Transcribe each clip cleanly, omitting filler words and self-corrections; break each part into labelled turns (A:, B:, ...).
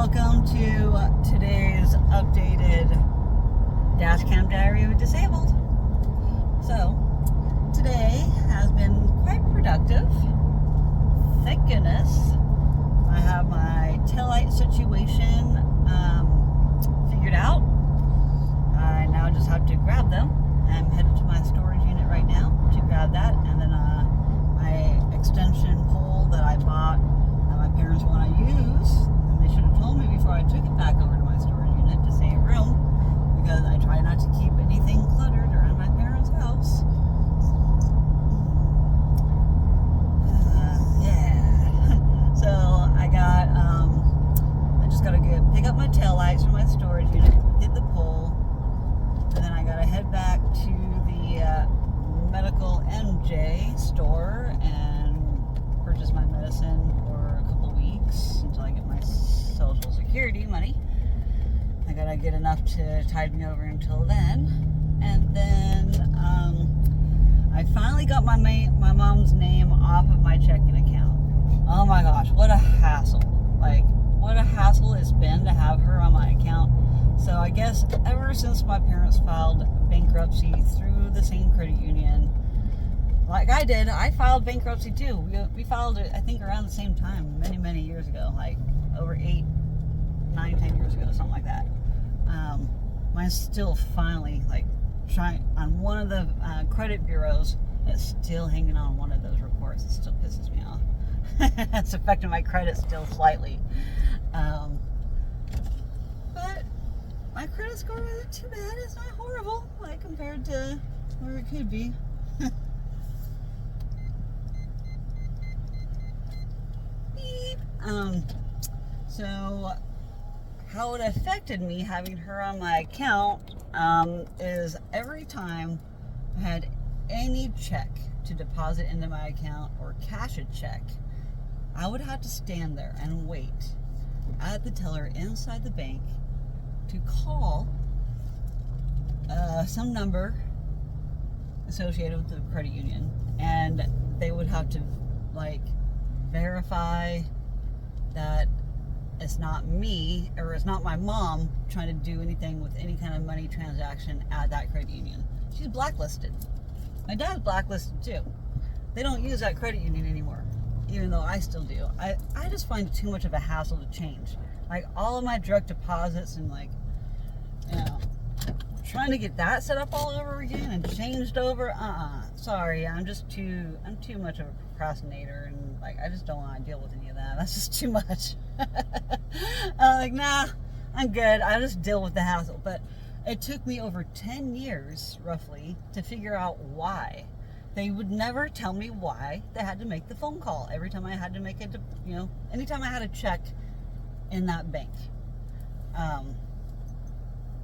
A: welcome to today's updated Dashcam Diary of a Disabled. So, today has been quite productive. Thank goodness. I have my taillight situation figured out. I now just have to grab them. I'm headed to my storage unit right now to grab that, and then my extension pole that I bought that my parents want to use. They should have told me before I took it back over to my storage unit to save room, because I try not to keep anything cluttered around my parents' house. So I just gotta pick up my taillights from my storage unit, get the pole, and then I gotta head back to the medical MJ store and purchase my medicine for a couple weeks until I get my Social Security money. I gotta get enough to tide me over until then, and then I finally got my mom's name off of my checking account. Oh my gosh, what a hassle! Like, what a hassle it's been to have her on my account. So I guess ever since my parents filed bankruptcy through the same credit union, like I did, I filed bankruptcy too. We filed it, I think, around the same time, many years ago, like over 8, 9, 10 years ago, something like that. Mine's still finally, like, trying on one of the credit bureaus. It's still hanging on one of those reports. It still pisses me off. It's affecting my credit still slightly. But my credit score isn't too bad. It's not horrible, like, compared to where it could be. Beep. So how it affected me having her on my account is every time I had any check to deposit into my account or cash a check, I would have to stand there and wait at the teller inside the bank to call some number associated with the credit union, and they would have to, like, verify that it's not me, or it's not my mom trying to do anything with any kind of money transaction at that credit union. She's blacklisted. My dad's blacklisted too. They don't use that credit union anymore, even though I still do. I just find it too much of a hassle to change. Like, all of my direct deposits and, like, you know, trying to get that set up all over again and changed over. Sorry, I'm too much of a procrastinator, and, like, I just don't want to deal with any of that. That's just too much. I'm like, nah, I'm good. I just deal with the hassle. But it took me over 10 years, roughly, to figure out why. They would never tell me why they had to make the phone call every time I had to make it, anytime I had a check in that bank.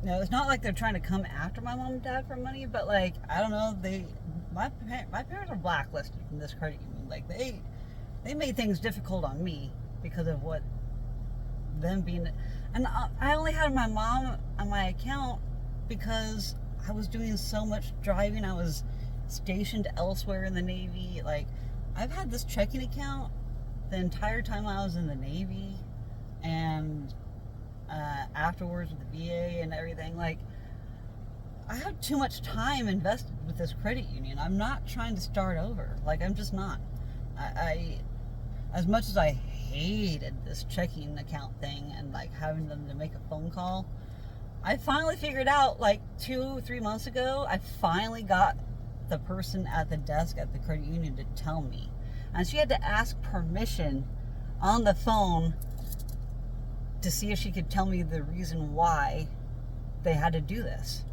A: It's not like they're trying to come after my mom and dad for money, but, like, I don't know, my parents are blacklisted from this credit union. Like, they made things difficult on me because of what them being, and I only had my mom on my account because I was doing so much driving. I was stationed elsewhere in the Navy. Like, I've had this checking account the entire time I was in the Navy, and afterwards with the VA and everything. Like, I have too much time invested with this credit union. I'm not trying to start over. Like, I'm just not. I as much as I hated this checking account thing and, like, having them to make a phone call, I finally figured out, like, 2-3 months ago, I finally got the person at the desk at the credit union to tell me. And she had to ask permission on the phone to see if she could tell me the reason why they had to do this.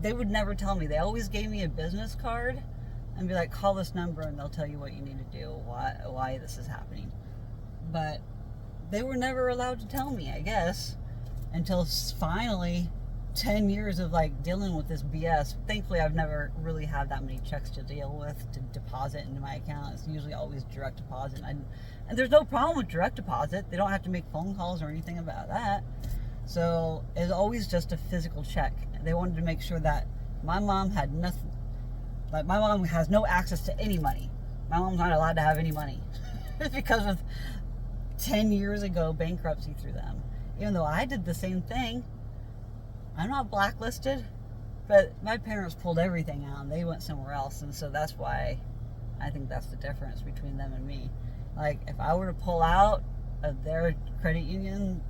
A: They would never tell me. They always gave me a business card and be like, call this number and they'll tell you what you need to do, why this is happening. But they were never allowed to tell me, I guess, until finally 10 years of, like, dealing with this BS. Thankfully, I've never really had that many checks to deal with to deposit into my account. It's usually always direct deposit. And there's no problem with direct deposit. They don't have to make phone calls or anything about that. So it's always just a physical check. They wanted to make sure that my mom had nothing. Like, my mom has no access to any money. My mom's not allowed to have any money because of 10 years ago bankruptcy through them. even though I did the same thing. I'm not blacklisted, but my parents pulled everything out and they went somewhere else, and so that's why I think that's the difference between them and me. Like, if I were to pull out of their credit union,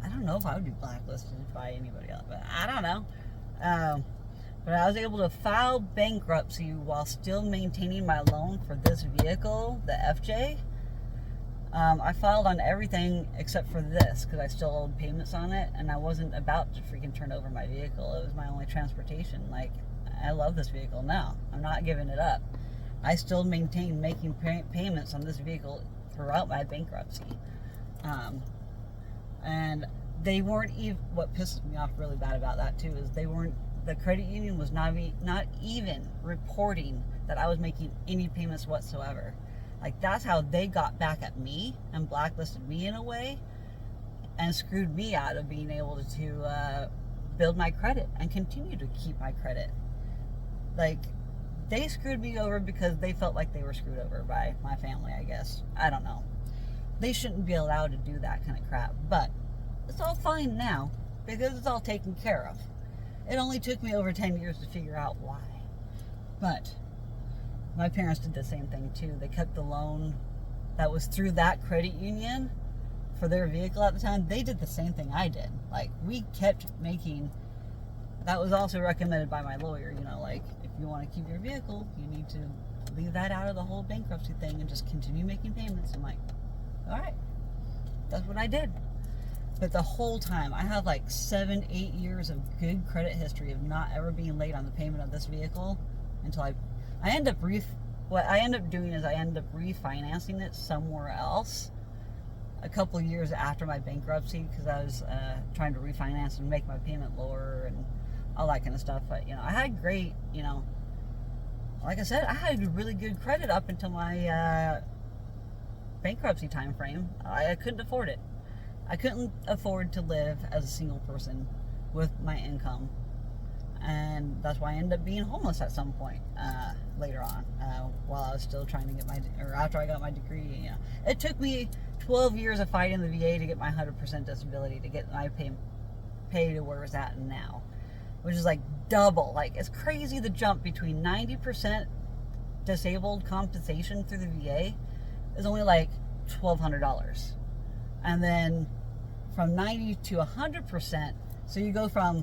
A: I don't know if I would be blacklisted by anybody else, but I don't know. But I was able to file bankruptcy while still maintaining my loan for this vehicle, the FJ. I filed on everything except for this because I still owed payments on it, and I wasn't about to freaking turn over my vehicle. It was my only transportation. Like, I love this vehicle now. I'm not giving it up. I still maintain making payments on this vehicle throughout my bankruptcy. And they weren't even, what pisses me off really bad about that too, is the credit union was not even reporting that I was making any payments whatsoever. Like, that's how they got back at me and blacklisted me in a way and screwed me out of being able to build my credit and continue to keep my credit. Like, they screwed me over because they felt like they were screwed over by my family, I guess. I don't know. They shouldn't be allowed to do that kind of crap. But it's all fine now because it's all taken care of. It only took me over 10 years to figure out why. But my parents did the same thing too. They kept the loan that was through that credit union for their vehicle at the time. They did the same thing I did. Like, we kept making, that was also recommended by my lawyer, you know, like, if you want to keep your vehicle, you need to leave that out of the whole bankruptcy thing and just continue making payments. I'm like, all right, that's what I did. But the whole time, I have like 7-8 years of good credit history of not ever being late on the payment of this vehicle until what I end up doing is I end up refinancing it somewhere else a couple of years after my bankruptcy because I was trying to refinance and make my payment lower and all that kind of stuff. But, you know, I had great, you know, like I said, I had really good credit up until my bankruptcy time frame. I couldn't afford it. I couldn't afford to live as a single person with my income. And that's why I ended up being homeless at some point later on, while I was still trying to get after I got my degree. You know, it took me 12 years of fighting the VA to get my 100% disability, to get my pay to where it's at now, which is like double. Like, it's crazy the jump between 90% disabled compensation through the VA is only like $1,200, and then from 90 to 100%, so you go from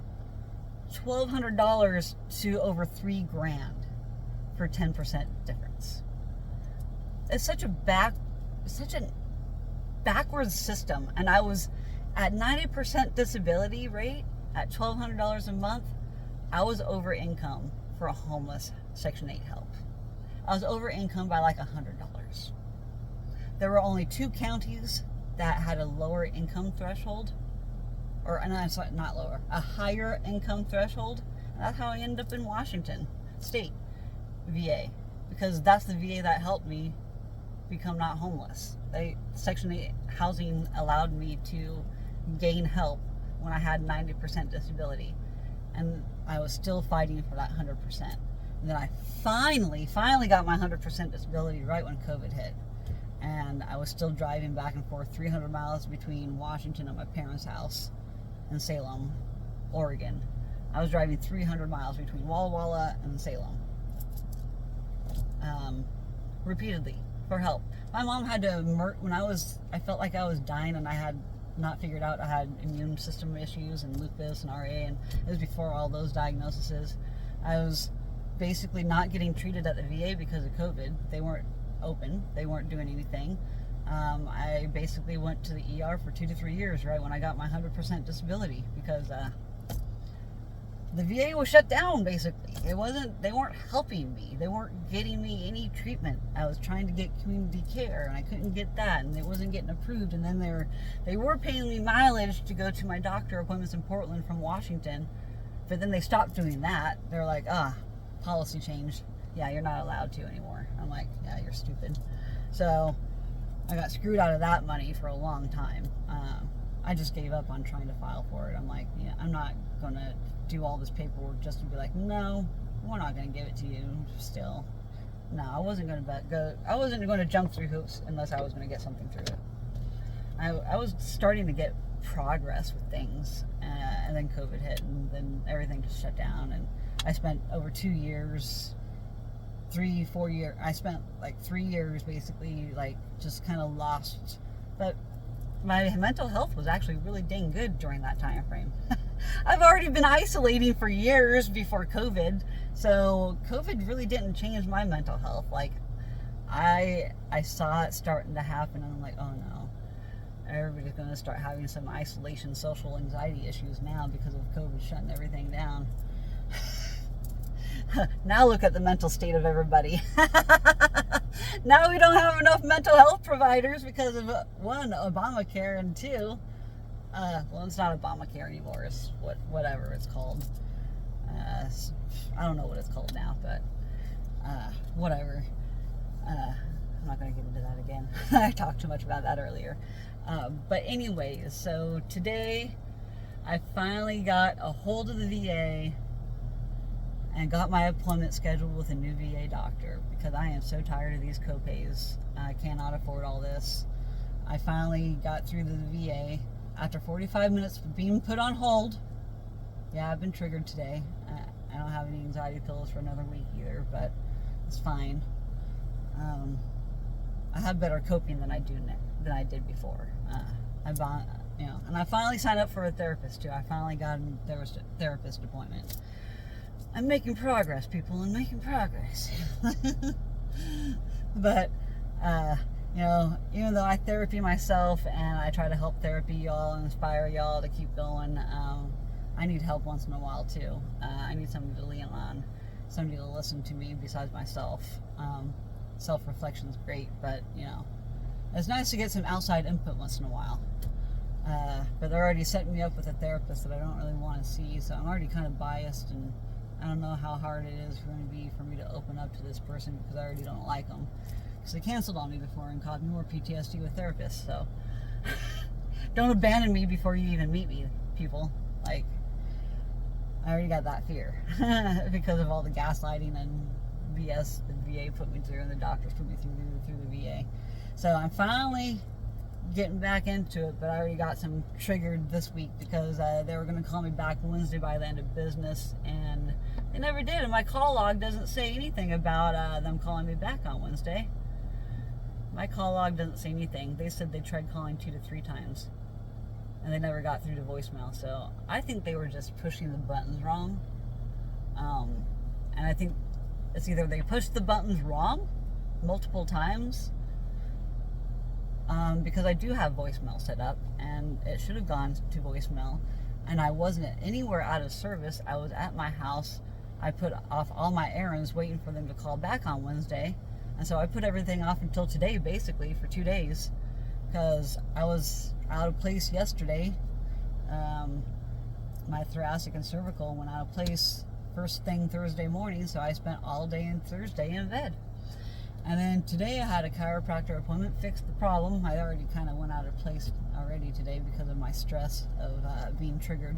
A: $1,200 to over $3,000 for 10% difference. It's such a backwards system. And I was at 90% disability rate at $1,200 a month. I was over income for a homeless Section 8 help. I was over income by like $100. There were only 2 counties that had a lower income threshold. Or, no, I'm sorry, not lower, a higher income threshold. And that's how I ended up in Washington State VA, because that's the VA that helped me become not homeless. Section 8 housing allowed me to gain help when I had 90% disability, and I was still fighting for that 100%. And then I finally got my 100% disability right when COVID hit, and I was still driving back and forth 300 miles between Washington and my parents' house in Salem, Oregon. I was driving 300 miles between Walla Walla and Salem, repeatedly for help. My mom had to, when I felt like I was dying and I had not figured out I had immune system issues and lupus and RA, and it was before all those diagnoses. I was basically not getting treated at the VA because of COVID. They weren't open. They weren't doing anything. I basically went to the ER for 2 to 3 years right when I got my 100% disability because the VA was shut down. Basically, they weren't helping me. They weren't getting me any treatment. I was trying to get community care and I couldn't get that, and it wasn't getting approved. And then they were paying me mileage to go to my doctor appointments in Portland from Washington, but then they stopped doing that. They're like, policy change. Yeah, you're not allowed to anymore. I'm like, yeah, you're stupid. So I got screwed out of that money for a long time. I just gave up on trying to file for it. I'm like, yeah, I'm not going to do all this paperwork just to be like, no, we're not going to give it to you still. No, I wasn't going to jump through hoops unless I was going to get something through it. I was starting to get progress with things, and then COVID hit, and then everything just shut down. And I spent over 2 years, 4 years. I spent like 3 years basically, like just kind of lost. But my mental health was actually really dang good during that time frame. I've already been isolating for years before COVID, so COVID really didn't change my mental health. Like I saw it starting to happen, and I'm like, oh no, everybody's going to start having some isolation, social anxiety issues now because of COVID shutting everything down. Now look at the mental state of everybody. Now we don't have enough mental health providers because of, one, Obamacare, and two, well, it's not Obamacare anymore. It's whatever it's called. I don't know what it's called now, but whatever. I'm not going to get into that again. I talked too much about that earlier. But anyways, so today I finally got a hold of the VA and got my appointment scheduled with a new VA doctor because I am so tired of these copays. I cannot afford all this. I finally got through to the VA after 45 minutes of being put on hold. Yeah, I've been triggered today. I don't have any anxiety pills for another week either, but it's fine. I have better coping than I did before. And I finally signed up for a therapist too. I finally got a therapist appointment. I'm making progress, people. I'm making progress. But, even though I therapy myself and I try to help therapy y'all and inspire y'all to keep going, I need help once in a while too. I need somebody to lean on, somebody to listen to me besides myself. Self-reflection is great, but, it's nice to get some outside input once in a while. But they're already setting me up with a therapist that I don't really want to see, so I'm already kind of biased, and I don't know how hard it is going to be for me to open up to this person because I already don't like them. Because they canceled on me before and caused me more PTSD with therapists, so don't abandon me before you even meet me, people. Like, I already got that fear because of all the gaslighting and BS the VA put me through and the doctors put me through the VA. So I'm finally getting back into it, but I already got some triggered this week because they were going to call me back Wednesday by the end of business, and they never did. And my call log doesn't say anything about them calling me back on Wednesday. My call log doesn't say anything. They said they tried calling 2 to 3 times, and they never got through to voicemail. So I think they were just pushing the buttons wrong. And I think it's either they pushed the buttons wrong multiple times, because I do have voicemail set up, and it should have gone to voicemail, and I wasn't anywhere out of service. I was at my house. I put off all my errands waiting for them to call back on Wednesday, and so I put everything off until today, basically, for 2 days, because I was out of place yesterday. My thoracic and cervical went out of place first thing Thursday morning, so I spent all day and Thursday in bed. And then today I had a chiropractor appointment, fixed the problem. I already kind of went out of place already today because of my stress of being triggered.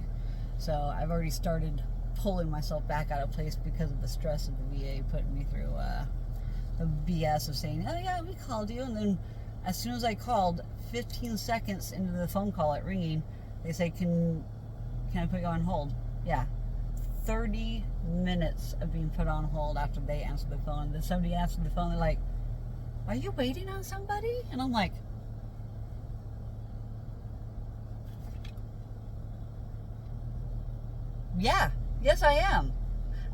A: So I've already started pulling myself back out of place because of the stress of the VA putting me through the BS of saying, oh yeah, we called you. And then as soon as I called, 15 seconds into the phone call at ringing, they say, can I put you on hold? Yeah. 30 minutes of being put on hold after they answered the phone. Then somebody answered the phone, they're like, are you waiting on somebody? And I'm like, yeah, yes I am.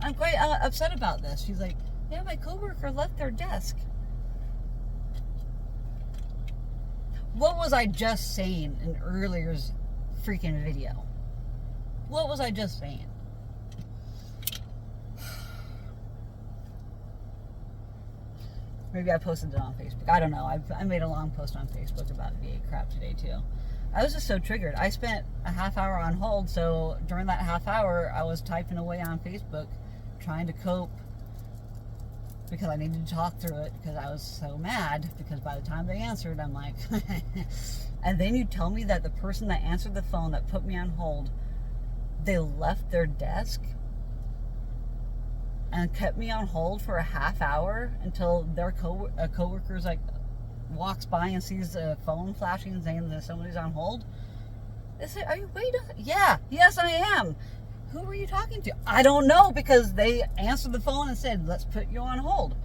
A: I'm quite upset about this. She's like, yeah, my coworker left their desk. What was I just saying in earlier's freaking video? What was I just saying? Maybe I posted it on Facebook. I don't know. I made a long post on Facebook about VA crap today too. I was just so triggered. I spent a half hour on hold, so during that half hour, I was typing away on Facebook, trying to cope because I needed to talk through it because I was so mad because by the time they answered, I'm like, and then you tell me that the person that answered the phone that put me on hold, they left their desk and kept me on hold for a half hour until their coworker's like, walks by and sees the phone flashing and saying that somebody's on hold. They say, are you waiting? Yeah, yes I am. Who were you talking to? I don't know, because they answered the phone and said, let's put you on hold.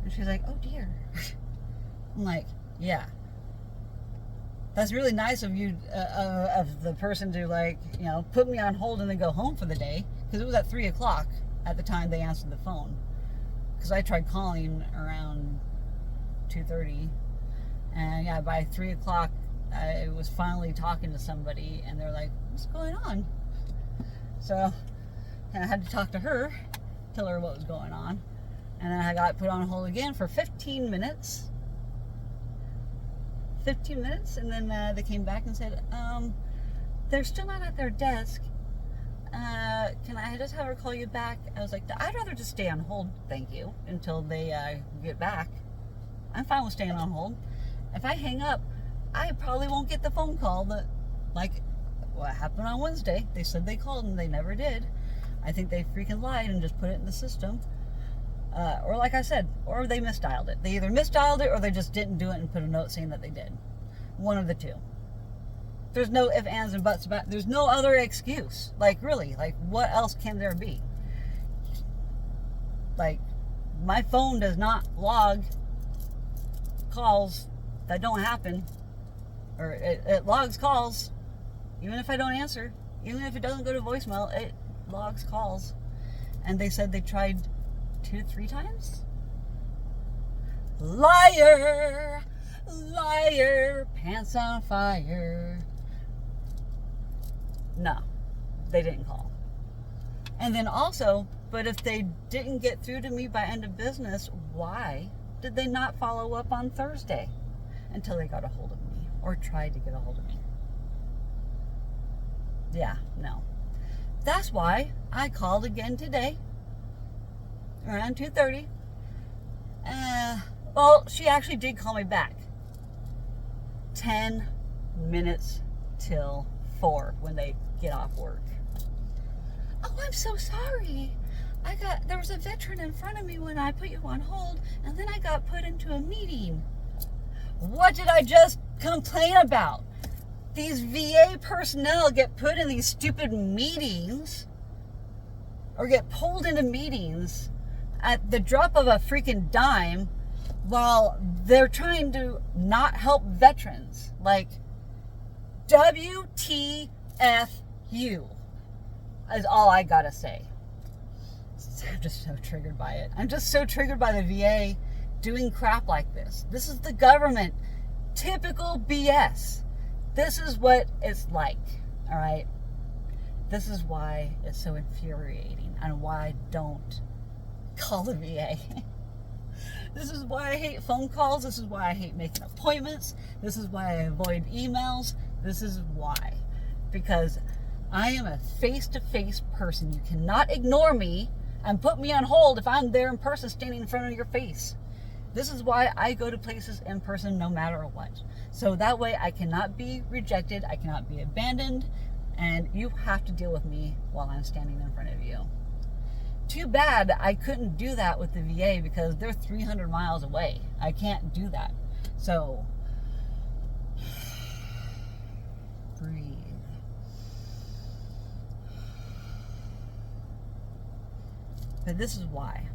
A: And she's like, oh dear. I'm like, yeah. That's really nice of you, of the person to, like, you know, put me on hold and then go home for the day. Because it was at 3 o'clock at the time they answered the phone. Because I tried calling around 2:30. And yeah, by 3 o'clock, I was finally talking to somebody. And they're like, what's going on? So I had to talk to her, tell her what was going on. And then I got put on hold again for 15 minutes. 15 minutes, and then they came back and said, they're still not at their desk. Can I just have her call you back? I was like, I'd rather just stay on hold, thank you, until they get back. I'm fine with staying on hold. If I hang up, I probably won't get the phone call that, like, what happened on Wednesday. They said they called and they never did. I think they freaking lied and just put it in the system. Or like I said, or they misdialed it. They either misdialed it or they just didn't do it and put a note saying that they did. One of the two. There's no ifs, ands, and buts about it. There's no other excuse. Like, really, like, what else can there be? Like, my phone does not log calls that don't happen. Or it logs calls. Even if I don't answer. Even if it doesn't go to voicemail, it logs calls. And they said they tried 2-3 times? Liar! Liar! Pants on fire. No, they didn't call. And then also, but if they didn't get through to me by end of business, why did they not follow up on Thursday until they got a hold of me or tried to get a hold of me? Yeah, no. That's why I called again today around 2:30. Well, she actually did call me back. 10 minutes till 4 when they get off work. Oh, I'm so sorry. There was a veteran in front of me when I put you on hold, and then I got put into a meeting. What did I just complain about? These VA personnel get put in these stupid meetings, or get pulled into meetings at the drop of a freaking dime while they're trying to not help veterans. Like, WTFU is all I gotta say. I'm just so triggered by it. I'm just so triggered by the VA doing crap like this. This is the government. Typical BS. This is what it's like, all right? This is why it's so infuriating and why I don't call the VA. This is why I hate phone calls. This is why I hate making appointments. This is why I avoid emails. This is why. Because I am a face-to-face person. You cannot ignore me and put me on hold if I'm there in person standing in front of your face. This is why I go to places in person no matter what. So that way I cannot be rejected. I cannot be abandoned. And you have to deal with me while I'm standing in front of you. Too bad I couldn't do that with the VA because they're 300 miles away. I can't do that. So, breathe. But this is why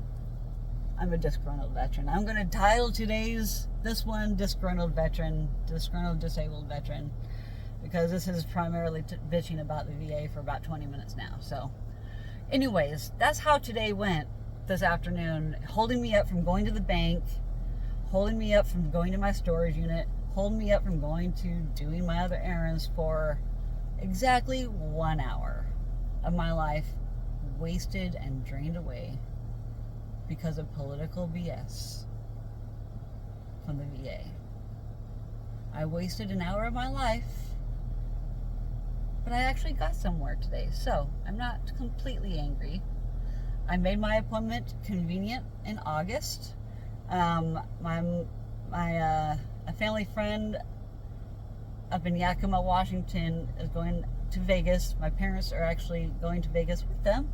A: I'm a disgruntled veteran. I'm going to title this one Disgruntled Veteran, Disgruntled Disabled Veteran, because this is primarily bitching about the VA for about 20 minutes now. So, anyways, that's how today went this afternoon. Holding me up from going to the bank, holding me up from going to my storage unit, holding me up from going to doing my other errands for exactly 1 hour of my life wasted and drained away because of political BS from the VA. I wasted an hour of my life, but I actually got somewhere today, so I'm not completely angry. I made my appointment convenient in August. A family friend up in Yakima, Washington is going to Vegas. My parents are actually going to Vegas with them.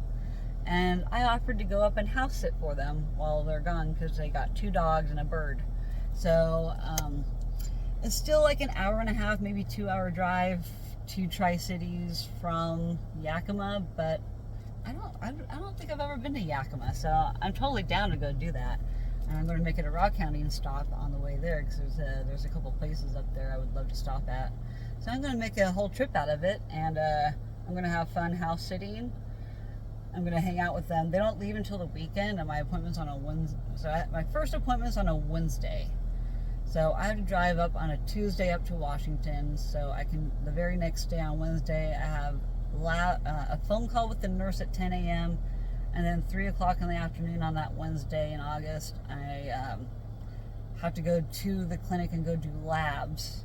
A: And I offered to go up and house sit for them while they're gone because they got 2 dogs and a bird. So it's still like an hour and a half, maybe 2 hour drive to Tri-Cities from Yakima, but I don't think I've ever been to Yakima, so I'm totally down to go do that. And I'm going to make it a Rock County and stop on the way there, because there's a couple places up there I would love to stop at. So I'm going to make a whole trip out of it, and I'm going to have fun house sitting. I'm going to hang out with them. They don't leave until the weekend, and my appointment's on a Wednesday. So my first appointment's on a Wednesday. So I have to drive up on a Tuesday up to Washington, so I can, the very next day on Wednesday, I have a phone call with the nurse at 10 a.m., and then 3 o'clock in the afternoon on that Wednesday in August, I have to go to the clinic and go do labs.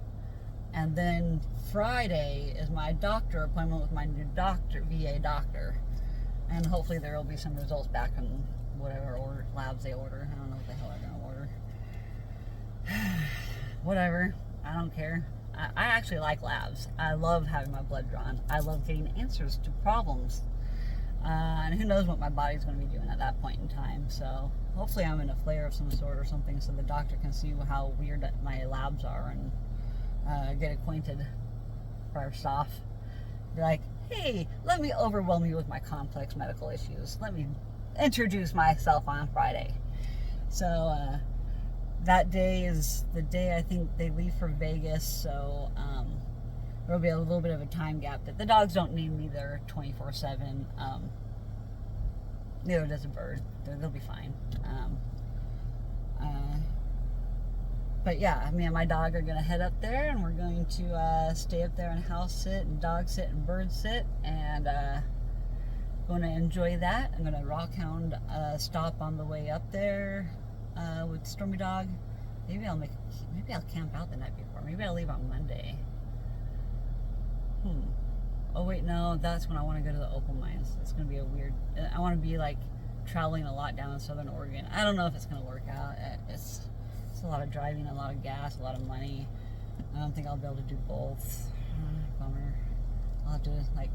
A: And then Friday is my doctor appointment with my new doctor, VA doctor. And hopefully there will be some results back on whatever labs they order. I don't know what the hell they're going to order. Whatever. I don't care. I actually like labs. I love having my blood drawn. I love getting answers to problems. And who knows what my body's going to be doing at that point in time. So hopefully I'm in a flare of some sort or something, so the doctor can see how weird my labs are and get acquainted first off. Be like, hey, let me overwhelm you with my complex medical issues. Let me introduce myself on Friday. So that day is the day I think they leave for Vegas, so there'll be a little bit of a time gap that the dogs don't need me there 24/7. Neither does a bird. They'll be fine. But yeah, me and my dog are going to head up there, and we're going to stay up there and house sit and dog sit and bird sit, and going to enjoy that. I'm going to rock hound stop on the way up there with Stormy Dog. Maybe I'll camp out the night before. Maybe I'll leave on Monday. Oh wait, no, that's when I want to go to the opal mines. It's going to be a weird, I want to be like traveling a lot down in Southern Oregon. I don't know if it's going to work out. It's a lot of driving, a lot of gas, a lot of money. I don't think I'll be able to do both. Bummer. I'll have to like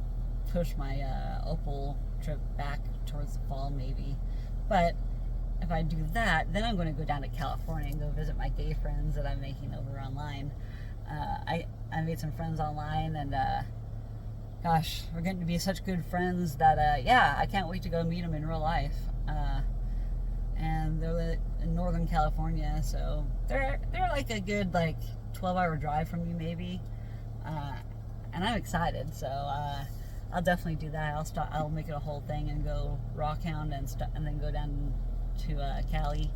A: push my opal trip back towards the fall maybe. But if I do that, then I'm going to go down to California and go visit my gay friends that I'm making over online. I made some friends online, and gosh, we're getting to be such good friends that yeah, I can't wait to go meet them in real life. And they're in Northern California, so they're like a good 12-hour drive from me maybe. And I'm excited, so I'll definitely do that. I'll make it a whole thing and go rock hound and then go down to Cali.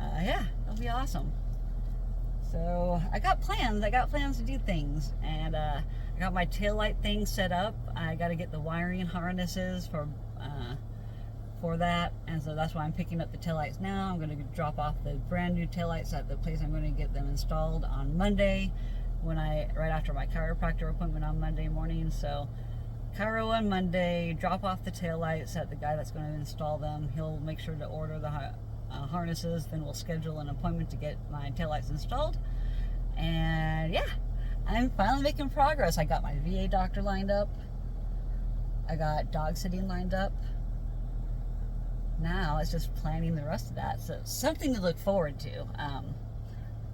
A: Yeah, it'll be awesome. So I got plans to do things, and I got my taillight thing set up. I got to get the wiring harnesses for that, and so that's why I'm picking up the taillights now. I'm going to drop off the brand new taillights at the place I'm going to get them installed on Monday, right after my chiropractor appointment on Monday morning. So chiro on Monday, drop off the taillights at the guy that's going to install them. He'll make sure to order the harnesses, then we'll schedule an appointment to get my taillights installed. And yeah, I'm finally making progress. I got my VA doctor lined up. I got dog sitting lined up. Now it's just planning the rest of that. So something to look forward to.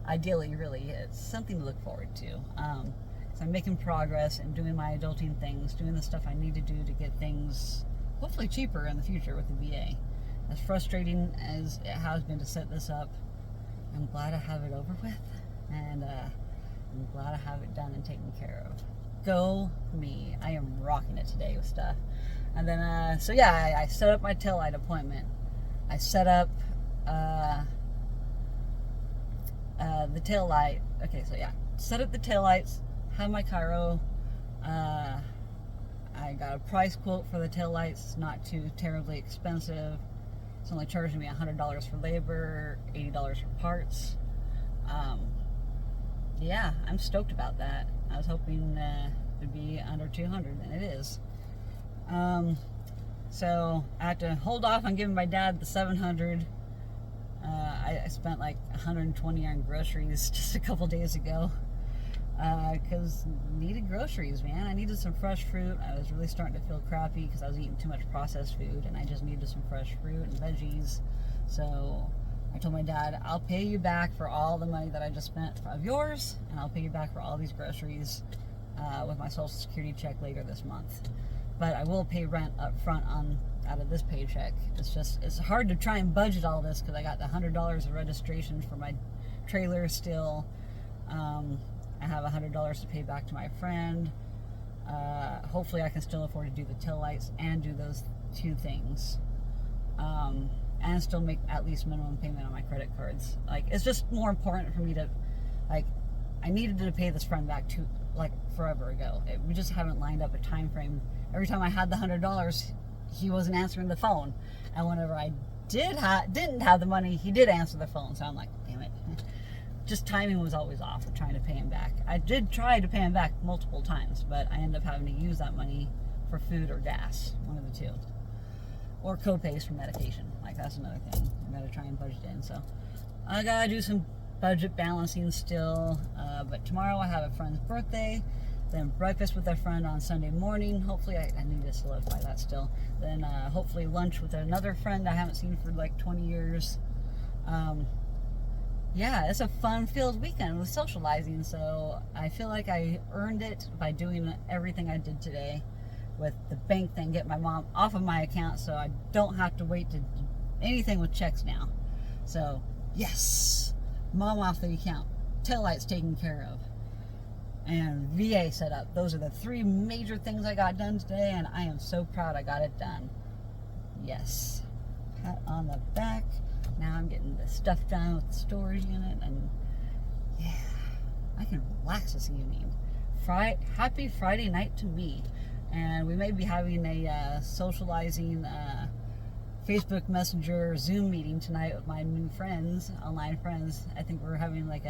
A: Ideally, really, it's something to look forward to. So I'm making progress and doing my adulting things, doing the stuff I need to do to get things hopefully cheaper in the future with the VA. As frustrating as it has been to set this up, I'm glad I have it over with, and I'm glad I have it done and taken care of. Go me. I am rocking it today with stuff. And then, so yeah, I set up my taillight appointment. I set up the taillight. Okay, so yeah, set up the taillights, have my chiro. I got a price quote for the taillights. It's not too terribly expensive. It's only charging me $100 for labor, $80 for parts. Yeah, I'm stoked about that. I was hoping it'd be under 200, and it is. So I have to hold off on giving my dad the 700. I spent like $120 on groceries just a couple days ago. Because needed groceries, man. I needed some fresh fruit. I was really starting to feel crappy because I was eating too much processed food, and I just needed some fresh fruit and veggies. So I told my dad, I'll pay you back for all the money that I just spent of yours, and I'll pay you back for all these groceries with my Social Security check later this month. But I will pay rent up front out of this paycheck. It's hard to try and budget all this because I got the $100 of registration for my trailer still. I have $100 to pay back to my friend. Hopefully I can still afford to do the tail lights and do those two things. And still make at least minimum payment on my credit cards. Like, it's just more important for me to, like, I needed to pay this friend back forever ago. We just haven't lined up a time frame. Every time I had the $100, he wasn't answering the phone. And whenever I didn't have the money, he did answer the phone. So I'm like, damn it. Just timing was always off of trying to pay him back. I did try to pay him back multiple times, but I ended up having to use that money for food or gas, one of the two. Or co-pays for medication. Like, that's another thing I gotta try and budget in. So I gotta do some budget balancing still. But tomorrow I have a friend's birthday. Then breakfast with a friend on Sunday morning. Hopefully, I need to solidify that still. Then hopefully lunch with another friend I haven't seen for like 20 years. Yeah, it's a fun-filled weekend with socializing. So I feel like I earned it by doing everything I did today. With the bank thing, get my mom off of my account so I don't have to wait to do anything with checks now. So, yes, mom off the account, taillights taken care of, and VA set up. Those are the three major things I got done today, and I am so proud I got it done. Yes. Pat on the back. Now I'm getting the stuff done with the storage unit, and yeah, I can relax this evening. Happy Friday night to me. And we may be having a socializing Facebook Messenger Zoom meeting tonight with my new friends, online friends. I think we're having like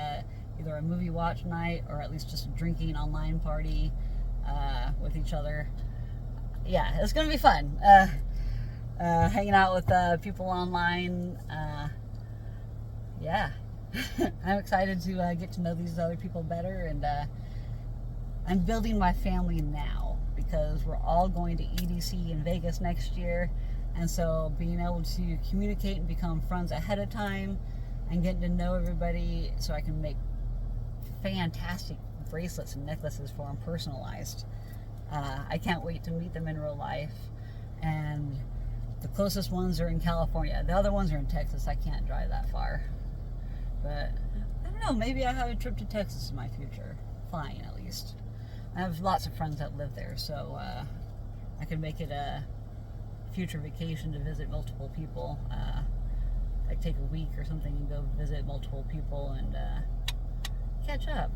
A: either a movie watch night or at least just a drinking online party with each other. Yeah, it's going to be fun. Hanging out with people online. Yeah, I'm excited to get to know these other people better. And I'm building my family now, because we're all going to EDC in Vegas next year, and so being able to communicate and become friends ahead of time and getting to know everybody so I can make fantastic bracelets and necklaces for them personalized. I can't wait to meet them in real life, and the closest ones are in California. The other ones are in Texas. I can't drive that far, but I don't know, maybe I have a trip to Texas in my future, flying at least. I have lots of friends that live there, so I could make it a future vacation to visit multiple people. Like take a week or something and go visit multiple people and catch up.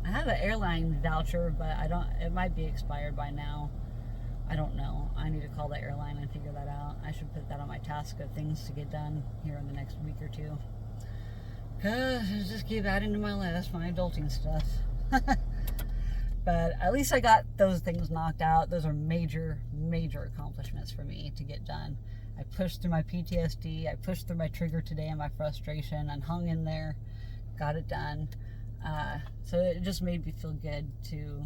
A: I have an airline voucher, but it might be expired by now. I don't know. I need to call the airline and figure that out. I should put that on my task of things to get done here in the next week or two. Because I just keep adding to my list, my adulting stuff. But at least I got those things knocked out. Those are major, major accomplishments for me to get done. I pushed through my PTSD. I pushed through my trigger today and my frustration and hung in there. Got it done. So it just made me feel good to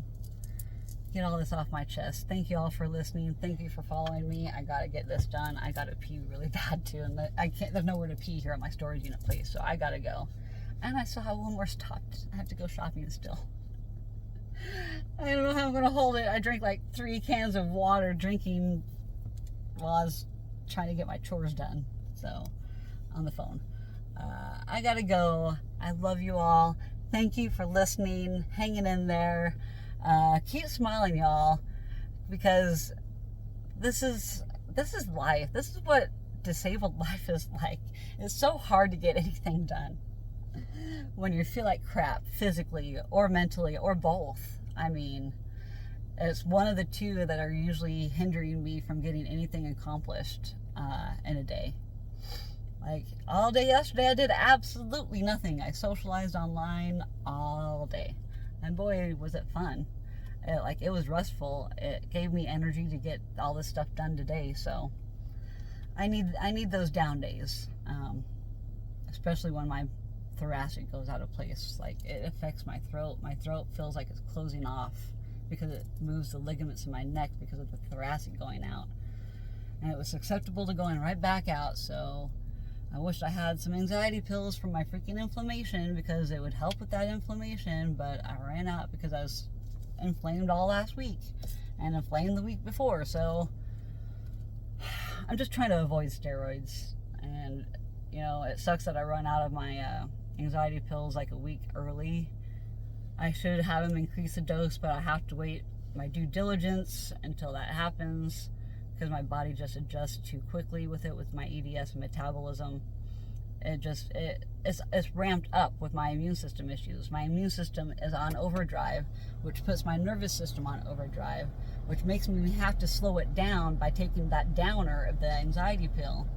A: get all this off my chest. Thank you all for listening. Thank you for following me. I gotta get this done. I gotta pee really bad too. And there's nowhere to pee here at my storage unit place. So I gotta go. And I still have one more stop. I have to go shopping still. I don't know how I'm going to hold it. I drank like 3 cans of water drinking while I was trying to get my chores done. So, on the phone. I got to go. I love you all. Thank you for listening, hanging in there. Keep smiling, y'all, because this is life. This is what disabled life is like. It's so hard to get anything done when you feel like crap physically or mentally or both. I mean, it's one of the two that are usually hindering me from getting anything accomplished in a day. Like, all day yesterday I did absolutely nothing. I socialized online all day, and boy was it fun. It was restful. It gave me energy to get all this stuff done today. So I need those down days, especially when my thoracic goes out of place. Like, it affects my throat. My throat feels like it's closing off because it moves the ligaments in my neck because of the thoracic going out, and it was susceptible to going right back out. So I wished I had some anxiety pills for my freaking inflammation because it would help with that inflammation, but I ran out because I was inflamed all last week and inflamed the week before. So I'm just trying to avoid steroids, and you know, it sucks that I run out of my anxiety pills like a week early. I should have them increase the dose, but I have to wait my due diligence until that happens because my body just adjusts too quickly with it, with my EDS metabolism. It's ramped up with my immune system issues. My immune system is on overdrive, which puts my nervous system on overdrive, which makes me have to slow it down by taking that downer of the anxiety pill,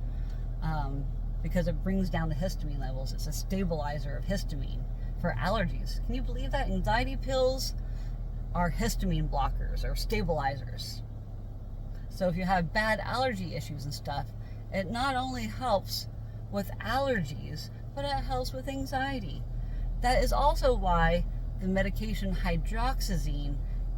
A: because it brings down the histamine levels. It's a stabilizer of histamine for allergies. Can you believe that? Anxiety pills are histamine blockers or stabilizers. So if you have bad allergy issues and stuff, it not only helps with allergies, but it helps with anxiety. That is also why the medication hydroxyzine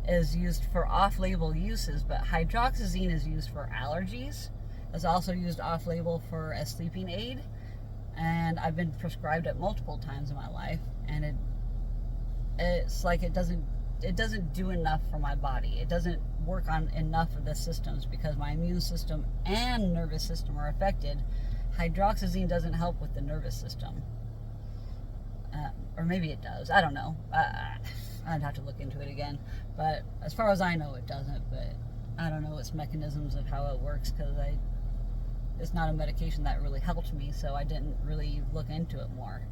A: is used for off-label uses, but hydroxyzine is used for allergies. It's also used off-label for a sleeping aid, and I've been prescribed it multiple times in my life, and it's like it doesn't do enough for my body. It doesn't work on enough of the systems because my immune system and nervous system are affected. Hydroxyzine doesn't help with the nervous system. Or maybe it does. I don't know. I'd have to look into it again. But as far as I know, it doesn't. But I don't know its mechanisms of how it works because it's not a medication that really helped me, so I didn't really look into it more.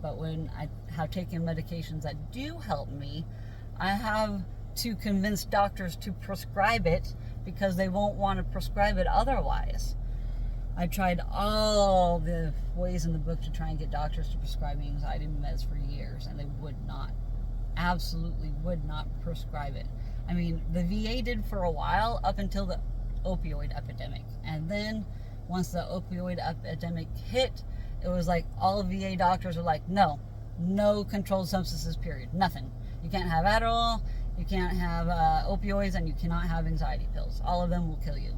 A: But when I have taken medications that do help me, I have to convince doctors to prescribe it because they won't want to prescribe it otherwise. I tried all the ways in the book to try and get doctors to prescribe me anxiety meds for years, and they would not. Absolutely would not prescribe it. I mean, the VA did for a while up until the opioid epidemic. And then once the opioid epidemic hit, it was like all VA doctors were like, no controlled substances, period. Nothing. You can't have Adderall, you can't have opioids, and you cannot have anxiety pills. All of them will kill you.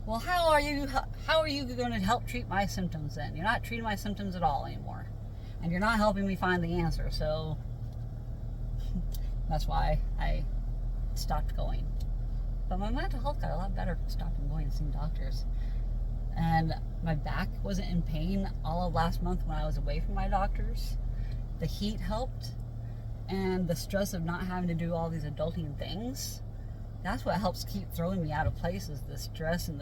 A: Well, how are you going to help treat my symptoms then? You're not treating my symptoms at all anymore. And you're not helping me find the answer, so that's why I stopped going. But my mental health got a lot better from stopping going and seeing doctors. And my back wasn't in pain all of last month when I was away from my doctors. The heat helped, and the stress of not having to do all these adulting things. That's what helps keep throwing me out of place, is the stress and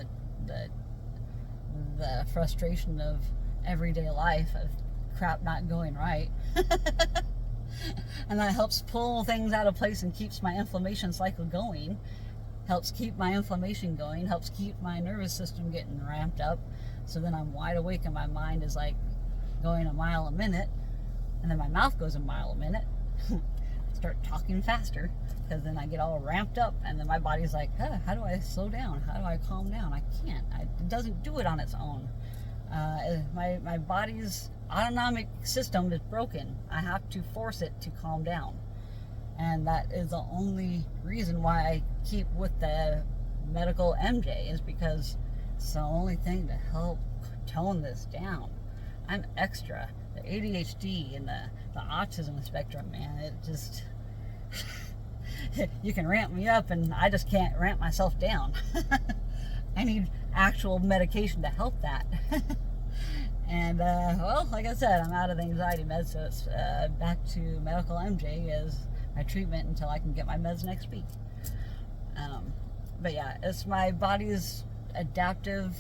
A: the frustration of everyday life, of crap not going right. And that helps pull things out of place and keeps my inflammation cycle going. Helps keep my inflammation going, helps keep my nervous system getting ramped up. So then I'm wide awake and my mind is like going a mile a minute, and then my mouth goes a mile a minute. Start talking faster because then I get all ramped up, and then my body's like, how do I slow down? How do I calm down? I can't. It doesn't do it on its own. My body's autonomic system is broken. I have to force it to calm down. And that is the only reason why I keep with the medical MJ, is because it's the only thing to help tone this down. I'm extra. The ADHD and the autism spectrum, man, it just... you can ramp me up and I just can't ramp myself down. I need actual medication to help that. And, well, like I said, I'm out of the anxiety meds, so it's back to medical MJ as my treatment until I can get my meds next week. But yeah, it's my body's adaptive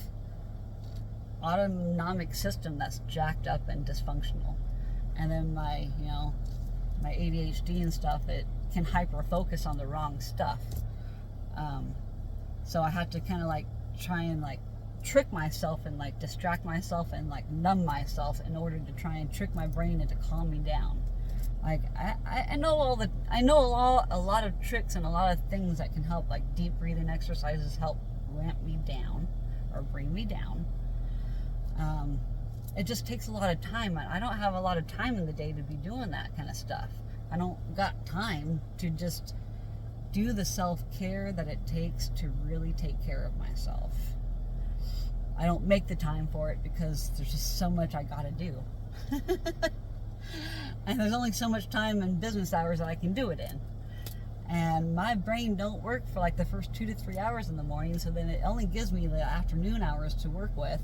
A: autonomic system that's jacked up and dysfunctional. And then my ADHD and stuff, it can hyper focus on the wrong stuff. So I have to kind of like try and like trick myself and like distract myself and like numb myself in order to try and trick my brain into calm me down. Like I know a lot of tricks and a lot of things that can help, like deep breathing exercises help ramp me down or bring me down. It just takes a lot of time. I don't have a lot of time in the day to be doing that kind of stuff. I don't got time to just do the self-care that it takes to really take care of myself. I don't make the time for it because there's just so much I gotta do. And there's only so much time in business hours that I can do it in. And my brain don't work for like the first 2 to 3 hours in the morning, so then it only gives me the afternoon hours to work with.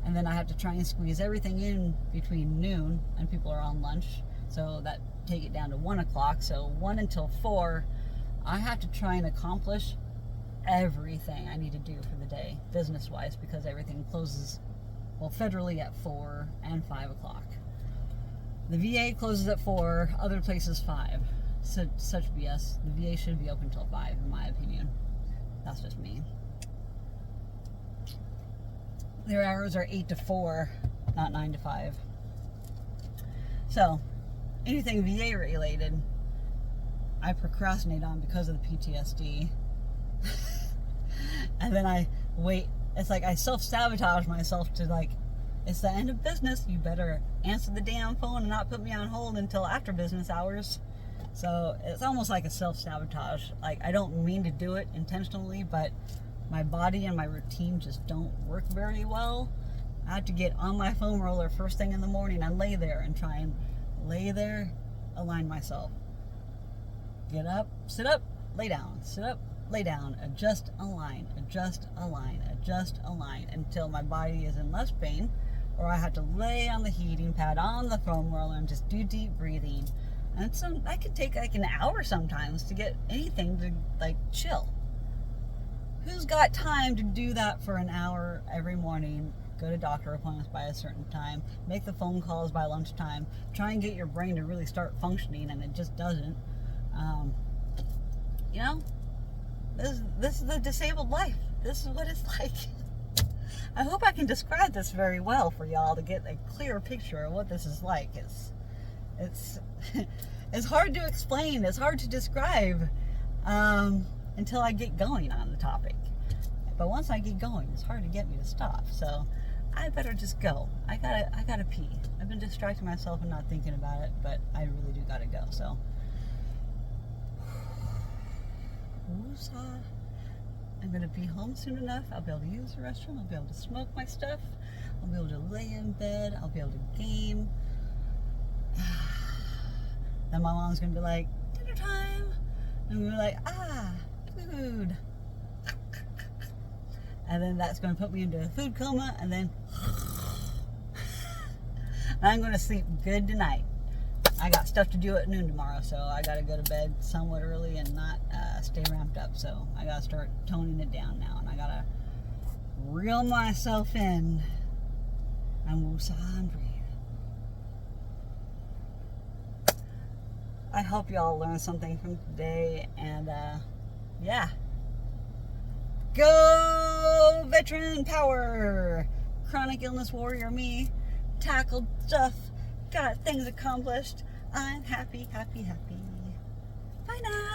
A: And then I have to try and squeeze everything in between noon and people are on lunch, so that take it down to 1 o'clock. So 1 until 4, I have to try and accomplish everything I need to do for the day, business-wise, because everything closes, well, federally at 4 and 5 o'clock. The VA closes at 4, other places 5. Such BS. The VA should be open till 5, in my opinion. That's just me. Their hours are 8 to 4, not 9 to 5. So, anything VA related, I procrastinate on because of the PTSD. And then I wait. It's like I self-sabotage myself to like, it's the end of business. You better answer the damn phone and not put me on hold until after business hours. So it's almost like a self-sabotage. Like, I don't mean to do it intentionally, but my body and my routine just don't work very well. I have to get on my foam roller first thing in the morning and lay there and try and lay there, align myself. Get up, sit up, lay down, sit up, lay down, adjust, align, adjust, align, adjust, align, until my body is in less pain, or I have to lay on the heating pad on the foam roller and just do deep breathing. And that could take like an hour sometimes to get anything to like chill. Who's got time to do that for an hour every morning? Go to doctor appointments by a certain time, make the phone calls by lunchtime, try and get your brain to really start functioning, and it just doesn't. You know, this is the disabled life. This is what it's like. I hope I can describe this very well for y'all to get a clear picture of what this is like. It's it's hard to explain. It's hard to describe until I get going on the topic. But once I get going, it's hard to get me to stop. So I better just go. I gotta pee. I've been distracting myself and not thinking about it, but I really do gotta go. So. I'm going to be home soon enough. I'll be able to use the restroom. I'll be able to smoke my stuff. I'll be able to lay in bed. I'll be able to game. Then my mom's going to be like, dinner time. And we're like, food. And then that's going to put me into a food coma. And then I'm going to sleep good tonight. I got stuff to do at noon tomorrow, so I got to go to bed somewhat early and not stay ramped up. So I got to start toning it down now, and I got to reel myself in and woosah and breathe. I hope y'all learned something from today, and yeah. Go veteran power! Chronic illness warrior me, tackled stuff, got things accomplished. I'm happy, happy, happy. Bye now.